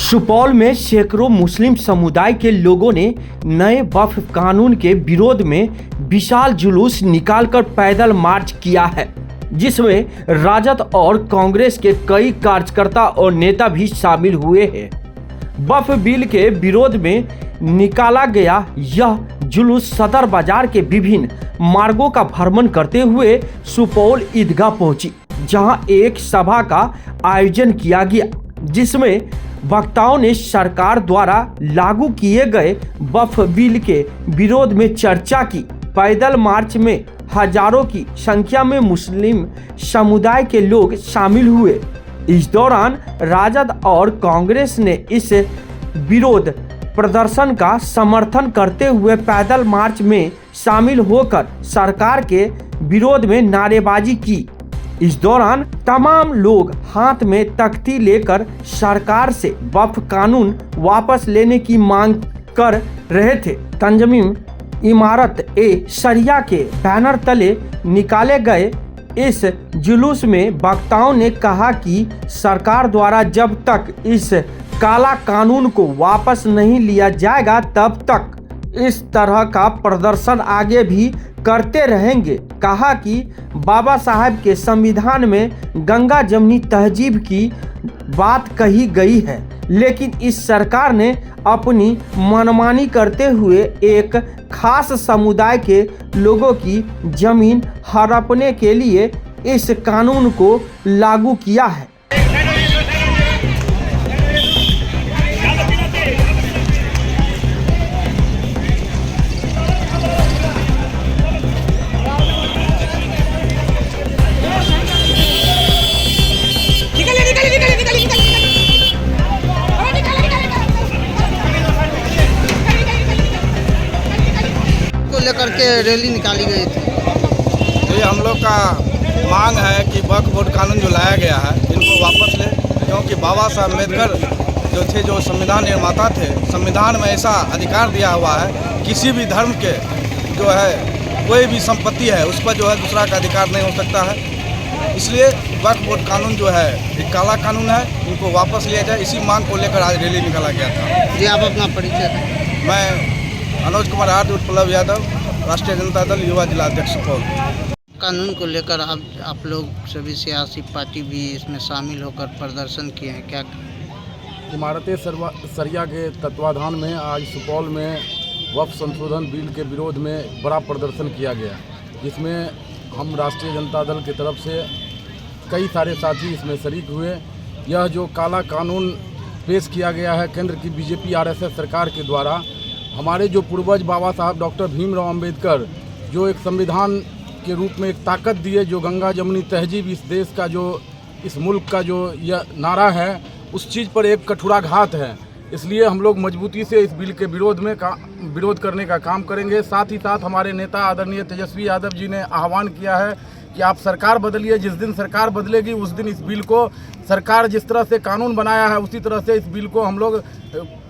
सुपौल में सैकड़ों मुस्लिम समुदाय के लोगों ने नए वक्फ कानून के विरोध में विशाल जुलूस निकालकर पैदल मार्च किया है, जिसमें राजद और कांग्रेस के कई कार्यकर्ता और नेता भी शामिल हुए हैं। वक्फ बिल के विरोध में निकाला गया यह जुलूस सदर बाजार के विभिन्न मार्गों का भ्रमण करते हुए सुपौल ईदगाह पहुंची, जहां एक सभा का आयोजन किया गया, जिसमें वक्ताओं ने सरकार द्वारा लागू किए गए वक्फ बिल के विरोध में चर्चा की। पैदल मार्च में हजारों की संख्या में मुस्लिम समुदाय के लोग शामिल हुए। इस दौरान राजद और कांग्रेस ने इस विरोध प्रदर्शन का समर्थन करते हुए पैदल मार्च में शामिल होकर सरकार के विरोध में नारेबाजी की। इस दौरान तमाम लोग हाथ में तख्ती लेकर सरकार से वक्फ कानून वापस लेने की मांग कर रहे थे। तंजीम इमारत ए शरिया के बैनर तले निकाले गए इस जुलूस में वक्ताओं ने कहा कि सरकार द्वारा जब तक इस काला कानून को वापस नहीं लिया जाएगा तब तक इस तरह का प्रदर्शन आगे भी करते रहेंगे। कहा कि बाबा साहब के संविधान में गंगा जमनी तहजीब की बात कही गई है, लेकिन इस सरकार ने अपनी मनमानी करते हुए एक खास समुदाय के लोगों की जमीन हड़पने के लिए इस कानून को लागू किया है। लेकर के रैली निकाली गई थी। ये हम लोग का मांग है कि वक्फ बोर्ड कानून जो लाया गया है इनको वापस ले, क्योंकि बाबा साहब अम्बेडकर जो थे, जो संविधान निर्माता थे, संविधान में ऐसा अधिकार दिया हुआ है किसी भी धर्म के जो है कोई भी संपत्ति है उस पर जो है दूसरा का अधिकार नहीं हो सकता है। इसलिए वक्फ बोर्ड कानून जो है एक काला कानून है, इनको वापस लिया जाए। इसी मांग को लेकर आज रैली निकाला गया था। जी, आप अपना परिचय दें। मैं मनोज कुमार विप्लव यादव, राष्ट्रीय जनता दल युवा जिला अध्यक्ष सुपौल। कानून को लेकर आप लोग सभी सियासी पार्टी भी इसमें शामिल होकर प्रदर्शन किए हैं, क्या? इमारत शरिया के तत्वाधान में आज सुपौल में वक्फ संशोधन बिल के विरोध में बड़ा प्रदर्शन किया गया, जिसमें हम राष्ट्रीय जनता दल की तरफ से कई सारे साथी इसमें शरीक हुए। यह जो काला कानून पेश किया गया है केंद्र की बीजेपी आरएसएस सरकार के द्वारा, हमारे जो पूर्वज बाबा साहब डॉक्टर भीमराव अंबेडकर जो एक संविधान के रूप में एक ताकत दिए, जो गंगा जमनी तहजीब इस देश का, जो इस मुल्क का जो यह नारा है, उस चीज़ पर एक कठोराघात है। इसलिए हम लोग मजबूती से इस बिल के विरोध करने का काम करेंगे। साथ ही साथ हमारे नेता आदरणीय तेजस्वी यादव जी ने आह्वान किया है कि आप सरकार बदलिए। जिस दिन सरकार बदलेगी उस दिन इस बिल को, सरकार जिस तरह से कानून बनाया है उसी तरह से इस बिल को हम लोग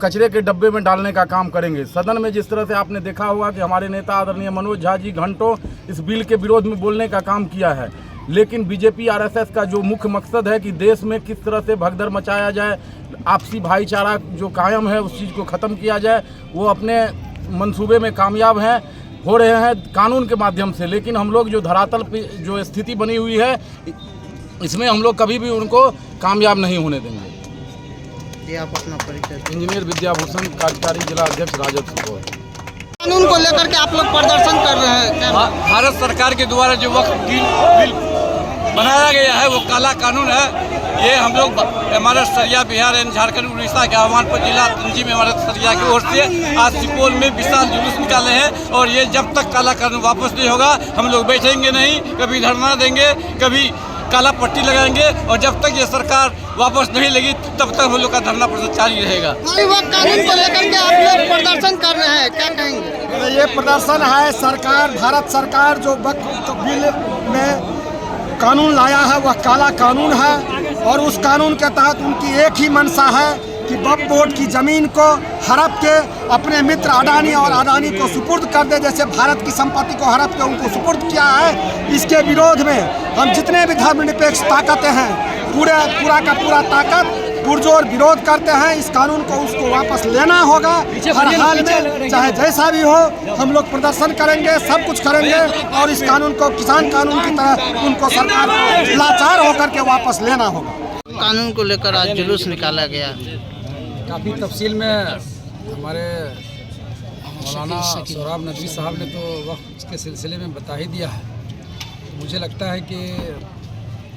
कचरे के डब्बे में डालने का काम करेंगे। सदन में जिस तरह से आपने देखा होगा कि हमारे नेता आदरणीय मनोज झा जी घंटों इस बिल के विरोध में बोलने का काम किया है, लेकिन बीजेपी आरएसएस का जो मुख्य मकसद है कि देश में किस तरह से भगदड़ मचाया जाए, आपसी भाईचारा जो कायम है उस चीज़ को ख़त्म किया जाए, वो अपने मंसूबे में कामयाब हो रहे हैं कानून के माध्यम से। लेकिन हम लोग जो धरातल पे जो स्थिति बनी हुई है इसमें हम लोग कभी भी उनको कामयाब नहीं होने देंगे। ये आप अपना परिचय। इंजीनियर विद्याभूषण, कार्यकारी जिला अध्यक्ष राजद सुपौल। कानून को लेकर के आप लोग प्रदर्शन कर रहे हैं, क्या? भारत सरकार के द्वारा जो वक्फ बिल बनाया गया है वो काला कानून है। ये हम लोग इमारत शरिया बिहार एवं झारखंड उड़ीसा के आह्वान पर जिला तंजीम इमारत शरिया की ओर से आज सुपौल में विशाल जुलूस निकाले हैं। और ये जब तक काला कानून वापस नहीं होगा हम लोग बैठेंगे नहीं, कभी धरना देंगे, कभी काला पट्टी लगाएंगे, और जब तक ये सरकार वापस नहीं लेगी तब तक हम लोग का धरना प्रदर्शन जारी रहेगा। वक्फ कानून को लेकर के आप लोग प्रदर्शन कर रहे हैं, क्या कहेंगे? ये प्रदर्शन है, सरकार, भारत सरकार जो वक्फ बिल में कानून लाया है वह काला कानून है, और उस कानून के तहत उनकी एक ही मंशा है कि वक्फ बोर्ड की ज़मीन को हड़प के अपने मित्र अडानी और अडानी को सुपुर्द कर दे, जैसे भारत की संपत्ति को हड़प के उनको सुपुर्द किया है। इसके विरोध में हम जितने भी धर्मनिरपेक्ष ताकतें हैं, पूरा का पूरा ताकत पुरजोर विरोध करते हैं। इस कानून को उसको वापस लेना होगा हर हाल में, चाहे जैसा भी हो। हम लोग प्रदर्शन करेंगे, सब कुछ करेंगे और इस कानून को किसान कानून की तरह उनको सरकार लाचार होकर के वापस लेना होगा। कानून को लेकर आज जुलूस निकाला गया। काफ़ी तफसील में हमारे मौलाना सोहराब नदवी साहब ने तो वक्फ के सिलसिले में बता ही दिया है। मुझे लगता है कि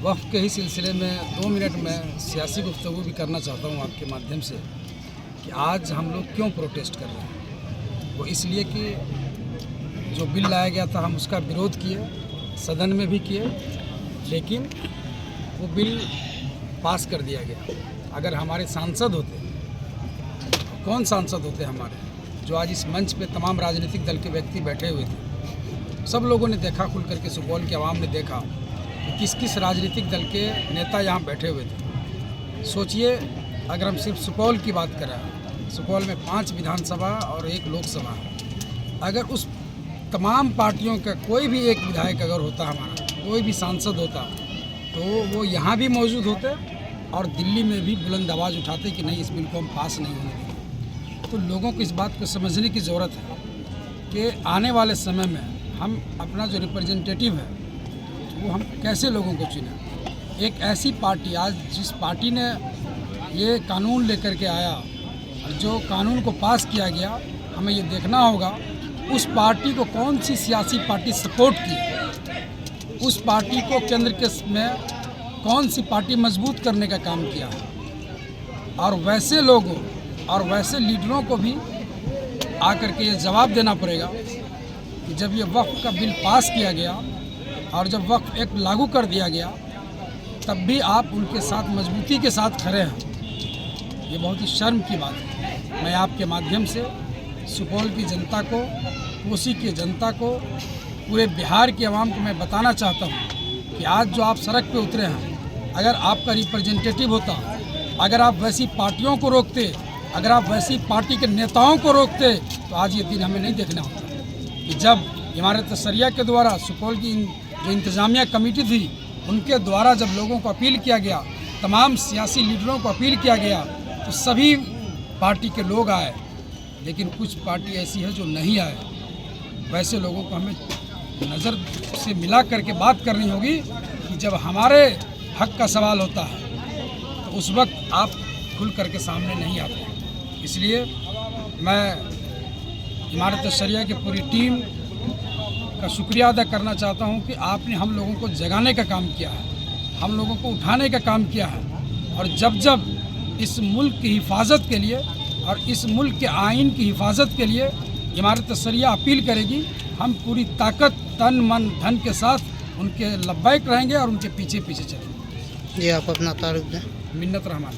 वक्फ के ही सिलसिले में 2 मिनट में सियासी गुफ्तगू भी करना चाहता हूँ आपके माध्यम से कि आज हम लोग क्यों प्रोटेस्ट कर रहे हैं। वो इसलिए कि जो बिल लाया गया था हम उसका विरोध किए, सदन में भी किए, लेकिन वो बिल पास कर दिया गया। अगर हमारे सांसद होते, कौन सांसद होते हमारे, जो आज इस मंच पे तमाम राजनीतिक दल के व्यक्ति बैठे हुए थे, सब लोगों ने देखा, खुल करके सुपौल की आवाम ने देखा कि किस किस राजनीतिक दल के नेता यहाँ बैठे हुए थे। सोचिए, अगर हम सिर्फ सुपौल की बात करें, सुपौल में 5 विधानसभा और 1 लोकसभा, अगर उस तमाम पार्टियों का कोई भी एक विधायक अगर होता, हमारा कोई भी सांसद होता, तो वो यहाँ भी मौजूद होते और दिल्ली में भी बुलंद आवाज़ उठाते कि नहीं, इस बिल को हम पास नहीं होने देंगे। तो लोगों को इस बात को समझने की ज़रूरत है कि आने वाले समय में हम अपना जो रिप्रेजेंटेटिव है वो हम कैसे लोगों को चुनें। एक ऐसी पार्टी, आज जिस पार्टी ने ये कानून लेकर के आया और जो कानून को पास किया गया, हमें ये देखना होगा उस पार्टी को कौन सी सियासी पार्टी सपोर्ट की, उस पार्टी को केंद्र के में कौन सी पार्टी मजबूत करने का काम किया है। और वैसे लोगों और वैसे लीडरों को भी आकर के ये जवाब देना पड़ेगा कि जब ये वक्फ का बिल पास किया गया और जब वक्फ एक्ट लागू कर दिया गया, तब भी आप उनके साथ मजबूती के साथ खड़े हैं। ये बहुत ही शर्म की बात है। मैं आपके माध्यम से सुपौल की जनता को, कोसी की जनता को, पूरे बिहार की आवाम को मैं बताना चाहता हूँ कि आज जो आप सड़क पे उतरे हैं, अगर आपका रिप्रेजेंटेटिव होता, अगर आप वैसी पार्टियों को रोकते, अगर आप वैसी पार्टी के नेताओं को रोकते, तो आज ये दिन हमें नहीं देखना होता कि जब इमारत सरिया के द्वारा सुपौल की जो इंतज़ामिया कमेटी थी, उनके द्वारा जब लोगों को अपील किया गया, तमाम सियासी लीडरों को अपील किया गया, तो सभी पार्टी के लोग आए। लेकिन कुछ पार्टी ऐसी है जो नहीं आए। वैसे लोगों को हमें नज़र से मिला करके बात करनी होगी कि जब हमारे हक का सवाल होता है तो उस वक्त आप खुल करके सामने नहीं आते। इसलिए मैं इमारत शरिया की पूरी टीम का शुक्रिया अदा करना चाहता हूं कि आपने हम लोगों को जगाने का काम किया है, हम लोगों को उठाने का काम किया है। और जब जब इस मुल्क की हिफाजत के लिए और इस मुल्क के आइन की हिफाजत के लिए इमारत शरिया अपील करेगी, हम पूरी ताकत, तन, मन, धन के साथ उनके लब्बैक रहेंगे और उनके पीछे पीछे चलेंगे। जी, आप अपना तारुफ दें। मिन्नत रहमान।